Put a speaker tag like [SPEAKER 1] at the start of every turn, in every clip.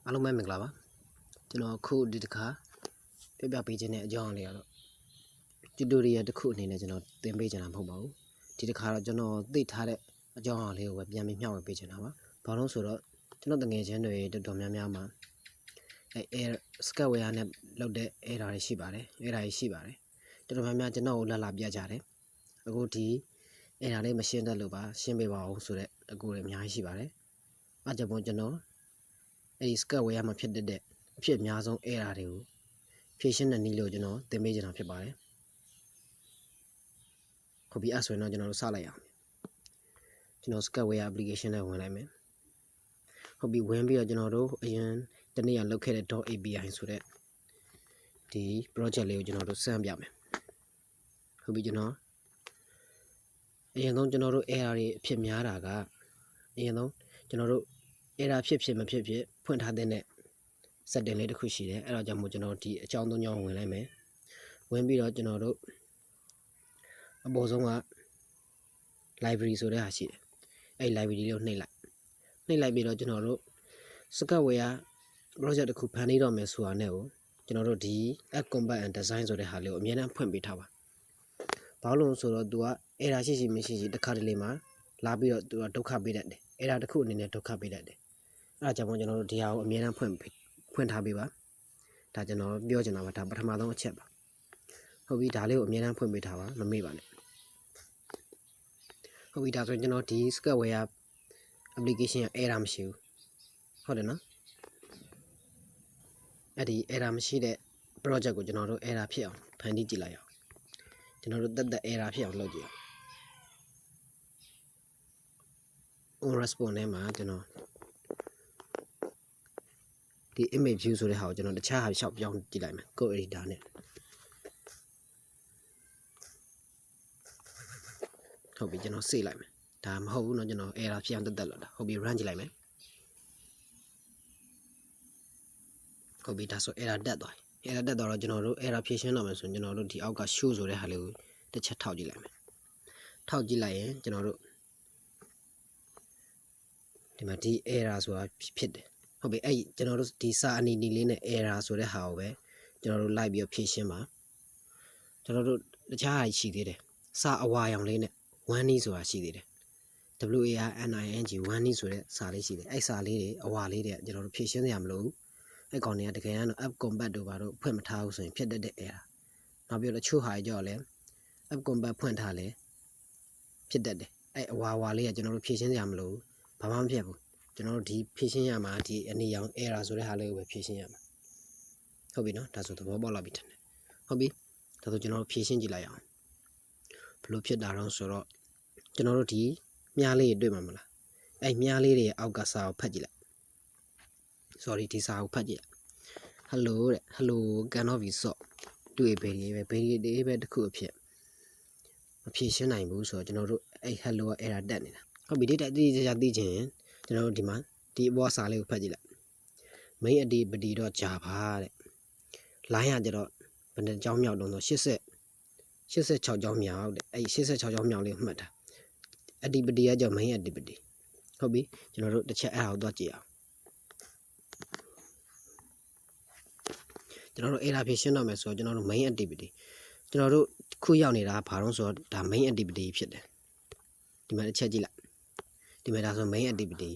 [SPEAKER 1] အားလုံးပဲမင်္ဂလာပါကျွန်တော်ခုဒီတစ်ခါပြပြပေးခြင်းတဲ့အကြောင်းလေးကတော့ tutorial တစ်ခုအနေနဲ့ကျွန်တော်သင်ပေးချင်တာမဟုတ်ပါဘူးဒီတစ်ခါတော့ကျွန်တော်သိထားတဲ့အကြောင်းအရာလေးကိုပဲပြန်ပြီးမျှဝေပေးချင်တာပါဘာလို့ဆိုတော့ကျွန်တော်တငယ်ချင်းတွေတော်တော်များများမှာSketchware နဲ့လုပ်တဲ့ error တွေရှိပါတယ်တော်တော်များများကျွန်တော်ကိုလာပြကြတယ်အခုဒီ error လေးမရှင်းတတ်လို့ပါရှင်းပေးပါဦးဆိုတဲ့အကူတွေအများကြီးရှိပါတယ်အားကြောင့်ကျွန်တော်အဲဒီ Sketchware မှာဖြစ်တဲ့အဖြစ်အများဆုံး error တွေကိုဖြေရှင်းတဲ့နည်းလို့ကျွန်တော်သင်ပေးချင်တာဖြစ်ပါတယ်ဟုတ်ပြီအဲ့ဆိုရင်တော့ကျွန်တော်တို့စလိုက်အောင်ကျွန်တော် Sketchware application နဲ့ဝင်လိုက်မယ်ဟုတ်ပြီဝင်ပြီးတော့ကျွန်တော်တို့အရင်တနေ့ကလုပ်ခဲ့တဲ့ .api ဆိုတဲ့ဒီ project လေးကိုကျွန်တော်တို့စမ်းပြမယ်ဟုတ်ပြီကျွန်တော်အရင်ဆုံးကျွန်တော်တို့ error တွေအဖြစ်များတာကအရင်ဆုံးကျွန်တော်တို့ error ဖြစ်မဖြစ်ဖွင့်ထားတဲ့ setting လေးတစ်ခုရှိတယ်အဲ့တော့ကြောင့်မို့ကျွန်တော်ဒီအကြောင်းသုံးကြောင်းဝင်လိုက်မယ်ဝင်ပြီးတော့ကျွန်တော်တို့အပေါ်ဆုံးက library ဆိုတဲ့ဟာရှိတယ်အဲ့ library လေးကိုနှိပ်လိုက်ပြီးတော့ကျွန်တော်တို့ Sketchware project တစ်ခုဖန်တီးတော့မယ်ဆိုတာနဲ့ကိုကျွန်တော်တို့ဒီ add combat and design ဆိုတဲ့ဟာလေးကိုအမြဲတမ်းဖွင့်ပေးထားပါဘာလို့ဆိုတော့သူက error ရှိမရှိတစ်ခါတလေမှာလာပြီးတော့သူကဒုက္ခပေးတတ်တယ် error တစ်ခုအနေနဲ့ဒုက္ခပေးတတ်တယ်အဲ့ဒါကြောင့်မို့ကျွန်တော်တို့ဒီဟာကိုအမြဲတမ်းဖွင့်ထားပေးပါဒါကျွန်တော်ပြောချင်တာပါဒါပထမဆုံးအချက်ပါဟုတ်ပြီဒါလေးကိုအမြဲတမ်းဖွင့်ပေးထားပါမမေ့ပါနဲ့ဟုတ်ပြီဒါဆိုရင်ကျွန်တော်ဒီ Sketchware application က error မရှိဘူးဟုတ်တယ်နော်အဲ့ဒီ error မရှိတဲ့ project ကိုကျွန်တော်တို့ error ဖြစ်အောင်ဖန်တီးကြည့်လိုက်အောင်ကျွန်တော်တို့တက် error ဖြစ်အောင်လုပ်ကြည့်အောင် on response ထဲမှာကျွန်တော်ဒီ image view ဆိုတဲ့ဟာကိုကျွန်တော်တခြားဟာရှောက်ပြောင်းကြည့်လိုက်မယ် code editor နဲ့ဟုတ်ပြီကျွန်တော်စေ့လိုက်မယ်ဒါမဟုတ်ဘူးเนาะကျွန်တော် error ဖြစ်အောင်တက်လောက်တာဟုတ်ပြီ run ကြည့်လိုက်မယ်ဟုတ်ပြီဒါဆို error တက်သွားပြီ error တက်သွားတော့ကျွန်တော်တို့ error ဖြေရှင်းတော့မယ်ဆိုရင်ကျွန်တော်တို့ဒီအောက်က show ဆိုတဲ့ဟာလေးကိုတစ်ချက်ထောက်ကြည့်လိုက်မယ်ထောက်ကြည့်လိုက်ရင်ကျွန်တော်တို့ဒီမှာဒီ error ဆိုတာဖြစ်တယ်ဟုတ်ပြီအဲ့ကျွန်တော်တို့ဒီစာအနီလေးနဲ့ error ဆိုတဲ့ဟာကိုပဲကျွန်တော်တို့လိုက်ပြီးဖြည့်ရှင်းပါကျွန်တော်တို့တခြားဟာရှိသေးတယ်စာအဝါရောင်လေးနဲ့ one knee ဆိုတာရှိသေးတယ် WARNING one knee ဆိုတဲ့စာလေးရှိတယ်အဲ့စာလေးတွေအဝါလေးတွေကျွန်တော်တို့ဖြည့်ရှင်းရမလို့အဲ့ကောင်တွေကတကယ်တော့ app combat တို့ဘာတို့ဖွင့်မထားဘူးဆိုရင်ဖြစ်တတ်တဲ့ error နောက်ပြီးတော့ချို့ဟာကြောက်လဲ app combat ဖွင့်ထားလဲဖြစ်တတ်တယ်အဲ့အဝါလေးကကျွန်တော်တို့ဖြည့်ရှင်းရမလို့ဘာမှမဖြစ်ဘူးကျွန်တော်တို့ဒီဖြည့်ရှင်းရမှာဒီအနီရောင် error ဆိုတဲ့ဟာလေးကိုပဲဖြည့်ရှင်းရမှာဟုတ်ပြီနော်ဒါဆိုသဘောပေါက်လာပြီထင်တယ်ဟုတ်ပြီဒါဆိုကျွန်တော်တို့ဖြည့်ရှင်းကြည့်လိုက်အောင်ဘလို့ဖြစ်တာတော့ဆိုတော့ကျွန်တော်တို့ဒီမြားလေးတွေ့မှာမလားအဲ့မြားလေးတွေအောက်ကစာကိုဖတ်ကြည့်လိုက် sorry ဒီစာကိုဖတ်ကြည့်လိုက် hello တဲ့ hello cannot be solved တွေ့ဘေးတွေပဲတစ်ခုအဖြစ်မဖြည့်ရှင်းနိုင်ဘူးဆိုတော့ကျွန်တော်တို့အဲ့ hello က error တက်နေတာဟုတ်ပြီဒီတက်သိချင်ကျွန်တော်တို့ဒီမှာဒီအပေါ်စာလေးကိုဖတ်ကြည့်လိုက် main activity .java တဲ့ line ကကျတော့ဘယ်နှကြောင်းမြောက်တုံးဆို86ကြောင်းမြောက်တဲ့အဲ့86ကြောင်းမြောက်လေးကိုမှတ်တာ activity ကကြောင့် main activity ဟုတ်ပြီကျွန်တော်တို့တစ်ချက်အဲ့ဒါကိုသွားကြည့်အောင်ကျွန်တော်တို့ error ဖြေရှင်းတော့မယ်ဆိုတော့ကျွန်တော်တို့ main activity ကျွန်တော်တို့ခုရောက်နေတာဘာလို့ဆိုတော့ဒါ main activity ဖြစ်တယ်ဒီမှာတစ်ချက်ကြည့်လိုက်ဒီမှာဒါဆို main activity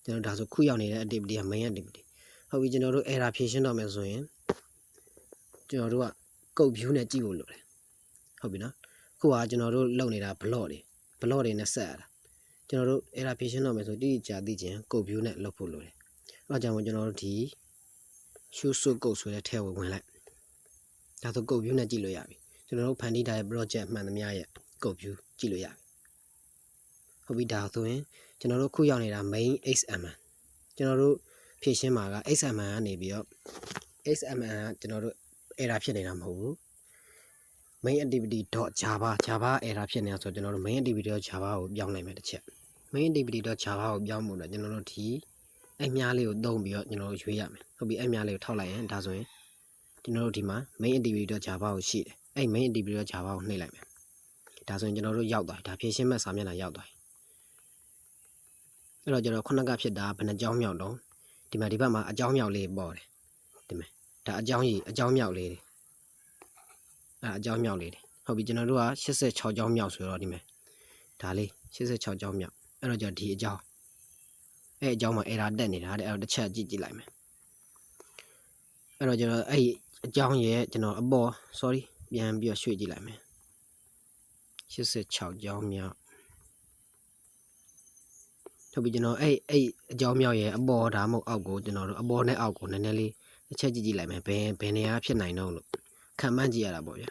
[SPEAKER 1] ကျွန်တော်ဒါဆိုခုရောက်နေတဲ့ activity က main activity ဟုတ်ပြီကျွန်တော်တို့ error ဖြေရှင်းတော့မယ်ဆိုရင်ကျွန်တော်တို့က code view နဲ့ကြည့်ဖို့လိုတယ်ဟုတ်ပြီနော်ခုကကျွန်တော်တို့လုပ်နေတာ block တွေနဲ့ဆက်ရတာကျွန်တော်တို့ error ဖြေရှင်းတော့မယ်ဆိုတိကျသိချင် code view နဲ့လုပ်ဖို့လိုတယ်အဲဒါကြောင့်ကျွန်တော်တို့ဒီ show code ဆိုတဲ့ထဲကိုဝင်လိုက်ဒါဆို code view နဲ့ကြည့်လို့ရပြီကျွန်တော်တို့ဖန်တီးထားတဲ့ project မှန်သမျှရဲ့ code view ကြည့်လို့ရပြီဟုတ်ပြီဒါဆိုရင်ကျွန်တော်တို့ခုရောက်နေတာ main xml ကျွန်တော်တို့ဖြည့်ရှင်းမှာက xml ကနေပြီးတော့ xml ကကျွန်တော်တို့ error ဖြစ်နေတာမဟုတ်ဘူး main activity.java error ဖြစ်နေတာဆိုတော့ကျွန်တော်တို့ main activity.java ကိုပြောင်းလိုက်မယ်တစ်ချက် main activity.java ကိုပြောင်းဖို့တော့ကျွန်တော်တို့ဒီအဲ့မြားလေးကိုသုံးပြီးတော့ကျွန်တော်တို့ရွေးရမယ်ဟုတ်ပြီအဲ့မြားလေးကိုထောက်လိုက်ရင်ဒါဆိုရင်ကျွန်တော်တို့ဒီမှာ main activity.java ကိုရှိတယ်အဲ့ main activity.java ကိုနှိပ်လိုက်မယ်ဒါဆိုရင်ကျွန်တော်တို့ရောက်သွားပြီဒါဖြည့်ရှင်းမဲ့စာမျက်နှာရောက်သွားပြီအဲ့တော့ကျွန်တော်ခုနကဖြစ်တာဘယ်နှကြောင်းမြောက်တော့ ဒီမှာဒီဘက်မှာအကြောင်းမြောက်လေးပေါ်တယ်ဒီမှာဒါအကြောင်းမြောက်လေးတွေအကြောင်းမြောက်လေးတွေဟုတ်ပြီကျွန်တော်တို့က86ကြောင်းမြောက်ဆိုတော့ဒီမှာဒါလေး86ကြောင်းမြောက်အဲ့တော့ကျွန်တော်ဒီအကြောင်းအဲ့အကြောင်းမှာ error တက်နေတာတဲ့အဲ့တော့တစ်ချက်ကြည့်လိုက်မယ်အဲ့တော့ကျွန်တော်အဲ့အကြောင်းရဲ့ကျွန်တော်အပေါ် sorry ပြန်ပြီးတော့ရွှေ့ကြည့်လိုက်မယ်86ကြောင်းမြောက်ဟုတ်ပြီကျွန်တော်အဲ့အကြောင်းမြောက်ရဲ့အပေါ်ဒါမှမဟုတ်အောက်ကိုကျွန်တော်တို့အပေါ်နဲ့အောက်ကိုနည်းနည်းလေးတစ်ချက်ကြည့်လိုက်မယ်ဘယ်နေရာဖြစ်နိုင်တော့လို့ခံမှန်းကြည့်ရတာပေါ့ဗျာ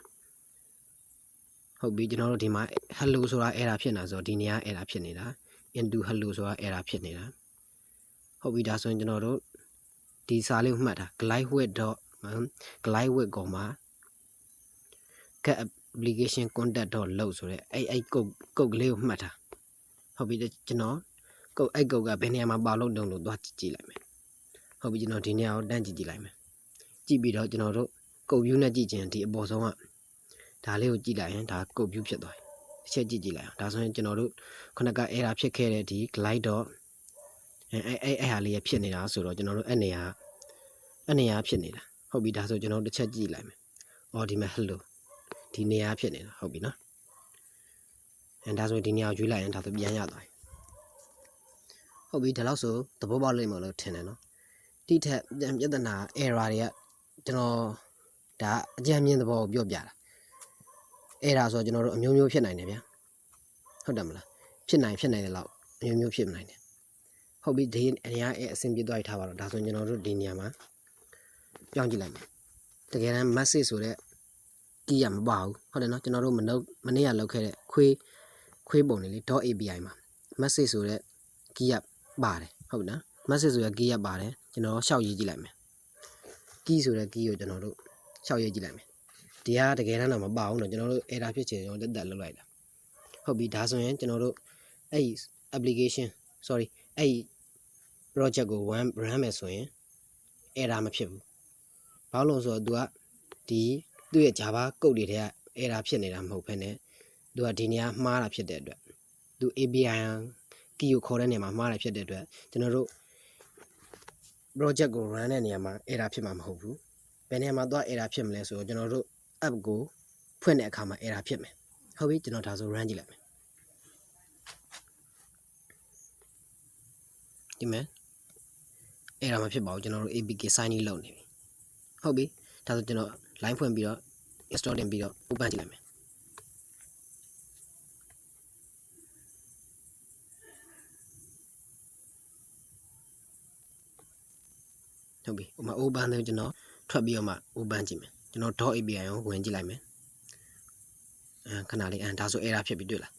[SPEAKER 1] ဟုတ်ပြီကျွန်တော်တို့ဒီမှာ hello ဆိုတာ error ဖြစ်နေတာဆိုတော့ဒီနေရာ error ဖြစ်နေတာ into hello ဆိုတာ error ဖြစ်နေတာဟုတ်ပြီဒါဆိုရင်ကျွန်တော်တို့ဒီစာလေးကိုမှတ်တာ glide width get application contact log ဆိုတဲ့အဲ့ကုတ်ကလေးကိုမှတ်တာဟုတ်ပြီကျွန်တော်ကုတ်ကဘယ်နေရာမှာပါလို့တုံးလို့သွားကြည့်လိုက်မယ်ဟုတ်ပြီကျွန်တော်ဒီနေရာကိုတန်းကြည့်လိုက်မယ်ကြည့်ပြီးတော့ကျွန်တော်တို့ကုတ် view နဲ့ကြည့်ခြင်းဒီအပေါ်ဆုံးကဒါလေးကိုကြည့်လိုက်ရင်ဒါကုတ် view ဖြစ်သွားတယ်တစ်ချက်ကြည့်လိုက်အောင်ဒါဆိုရင်ကျွန်တော်တို့ခုနက error ဖြစ်ခဲ့တဲ့ဒီ glide တော့အဲ့ဟာလေးရဖြစ်နေတာဆိုတော့ကျွန်တော်တို့အဲ့နေရာဖြစ်နေတာဟုတ်ပြီဒါဆိုကျွန်တော်တစ်ချက်ကြည့်လိုက်မယ်အော်ဒီမှာ hello ဒီနေရာဖြစ်နေတာဟုတ်ပြီနော်ဒါဆိုဒီနေရာကိုရွေးလိုက်ရင်ဒါဆိုပြန်ရသွားပြီဟုတ်ပြီဒါလို့ဆိုသဘောပေါက်လိမ့်မယ်လို့ထင်တယ်နော်တိထက်ပြဿနာ error တွေကကျွန်တော်ဒါအကြံမြင်သဘောကိုပြောပြတာerror ဆိုတော့ကျွန်တော်တို့အမျိုးမျိုးဖြစ်နိုင်တယ်ဗျာဟုတ်တယ်မလားဖြစ်နိုင်တယ်လို့အမျိုးမျိုးဖြစ်နိုင်တယ်ဟုတ်ပြီဒီနေရာအဆင်ပြေသွားထားပါတော့ဒါဆိုကျွန်တော်တို့ဒီနေရာမှာပြောင်းကြည့်လိုက်မယ်တကယ်တမ်း message ဆိုတဲ့key ရမပါဘူးဟုတ်တယ်နော်ကျွန်တော်တို့မနေ့ကလောက်ခဲ့တဲ့ခွေးပုံလေး .api မှာ message ဆိုတဲ့ key ရပါတယ်ဟုတ်နော် message ဆိုတဲ့ key ရပါတယ်ကျွန်တော်ရှောက်ရေးကြည့်လိုက်မယ် key ဆိုတဲ့ key ကိုကျွန်တော်တို့ရှောက်ရေးကြည့်လိုက်မယ်ဒီကတကယ်တမ်းတော့မပါဘူးနော်ကျွန်တော်တို့ error ဖြစ်ချင်ကျွန်တော်တက်လုပ်လိုက်တာဟုတ်ပြီဒါဆိုရင်ကျွန်တော်တို့အဲ့ application sorry အဲ့ project ကို run မယ်ဆိုရင် error မဖြစ်ဘူးဘာလို့လဲဆိုတော့သူ့ရဲ့ Java ကုတ်တွေထဲက error ဖြစ်နေတာမဟုတ်ဘဲနဲ့သူကဒီနေရာမှားတာဖြစ်တဲ့အတွက်သူ API key ကိုခေါ်တဲ့နေရာမှာမှားတာဖြစ်တဲ့အတွက်ကျွန်တော်တို့ project ကို run တဲ့နေရာမှာ error ဖြစ်မှာမဟုတ်ဘူးဘယ်နေရာမှာသွား error ဖြစ်မလဲဆိုတော့ကျွန်တော်တို့ app ကိုဖွင့်တဲ့အခါမှာ error ဖြစ်မယ်ဟုတ်ပြီကျွန်တော်ဒါဆို run ကြည့်လိုက်မယ်ဒီမဲ့ error မဖြစ်ပါဘူးကျွန်တော်တို့ APK sign in လုပ်နေပြီဟုတ်ပြီဒါဆိုကျွန်တော် line ဖွင့်ပြီးတော့ install တင်ပြီးတော့ open ကြည့်လိုက်မယ်ဟုတ်ပြီဥပမာ open တယ်ကျွန်တော်ထွက်ပြီးတော့မှ open ကြည့်မယ်ကျွန်တော် .api ကိုဝင်ကြည့်လိုက်မယ်ခဏလေးဒါဆို error ဖြစ်ပြီးတွေ့လား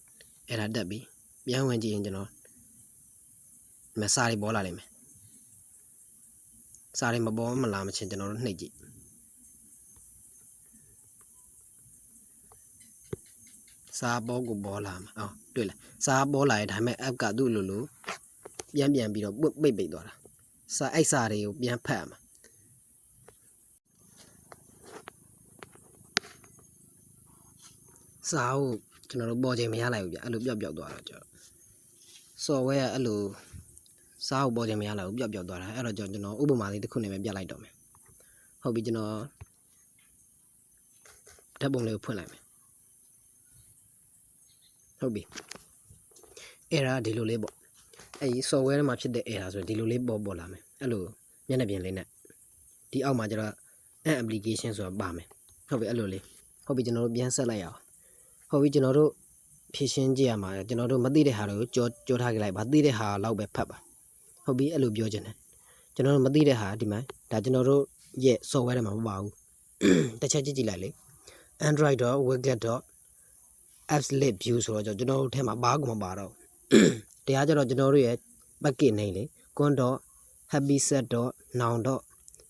[SPEAKER 1] error တက်ပြီးပြန်ဝင်ကြည့်ရင်ကျွန်တော်ဒီမှာစာတွေပေါ်လာလိမ့်မယ်စာတွေမပေါ်မလာမချင်းကျွန်တော်တို့နှိပ်ကြည့်စာပေါ်ကိုပေါ်လာမှာတွေ့လားစာပေါ်လာရင်ဒါပေမဲ့ app ကသူ့လိုပြန်ပြီးတော့ပိတ်သွားတာစာတွေကိုပြန်ဖတ်ရမှာစာကိုကျွန်တော်တို့ပေါ်ချိန်မရလိုက်ဘူးဗျအဲ့လိုပျောက်သွားတော့ကျွန်တော် software ကအဲ့လိုစာကိုပေါ်ချိန်မရလိုက်ဘူးပျောက်သွားတာအဲ့တော့ကျွန်တော်ဥပမာလေးတစ်ခုနဲ့ပဲပြလိုက်တော့မယ်ဟုတ်ပြီကျွန်တော်ဓာတ်ပုံလေးကိုဖွင့်လိုက်မယ်ဟုတ်ပြီ error ဒီလိုလေးပေါ့အဲ့ဒီ software ထဲမှာဖြစ်တဲ့ error ဆိုဒီလိုလေးပေါ်လာမယ်အဲ့လိုမျက်နှာပြင်လေးနဲ့ဒီအောက်မှာကျတော့ application ဆိုတာပါမယ်ဟုတ်ပြီအဲ့လိုလေးဟုတ်ပြီကျွန်တော်တို့ပြန်ဆက်လိုက်ရအောင်ဟုတ်ပြီကျွန်တော်တို့ဖြည့်ရှင်းကြည့်ရမှာကျွန်တော်တို့မသိတဲ့ဟာတွေကိုကြောထားကြလိုက်ပါသိတဲ့ဟာလောက်ပဲဖတ်ပါဟုတ်ပြီအဲ့လိုပြောချင်တယ်ကျွန်တော်တို့မသိတဲ့ဟာဒီမှာဒါကျွန်တော်တို့ရဲ့ software ထဲမှာမပါဘူးတစ်ချက်ကြည့်လိုက်လေ android.widget.applet view ဆိုတော့ကျွန်တော်တို့ထဲမှာဘာမှမပါတော့တရားကြတော့ကျွန်တော်တို့ရဲ့ package name လေ con.happyset.now.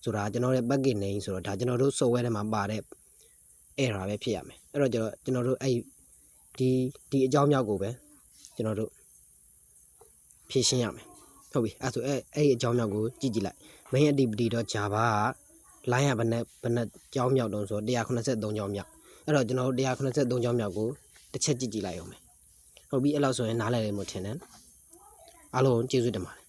[SPEAKER 1] ဆိုတာကျွန်တော်ရဲ့ package name ဆိုတော့ဒါကျွန်တော်တို့ software ထဲမှာပါတဲ့ error ပဲဖြစ်ရမယ်အဲ့တော့ကျွန်တော်တို့အဲ့ဒီအကြောင်းမြောက်ကိုပဲကျွန်တော်တို့ဖြည့်ရှင်းရမယ်ဟုတ်ပြီအဲ့ဆိုအဲ့အကြောင်းမြောက်ကိုကြည့်လိုက် main activity.java က line ကဘယ်နဲ့ကြောင်းမြောက်တုံးဆို183ကြောင်းမြောက်အဲ့တော့ကျွန်တော်တို့183ကြောင်းမြောက်ကိုတစ်ချက်ကြည့်လိုက်အောင်မယ်ဟုတ်ပြီအဲ့လောက်ဆိုရင်နားလည်လိမ့်မယ်ထင်တယ်အားလုံးကျေးဇူးတင်ပါတယ်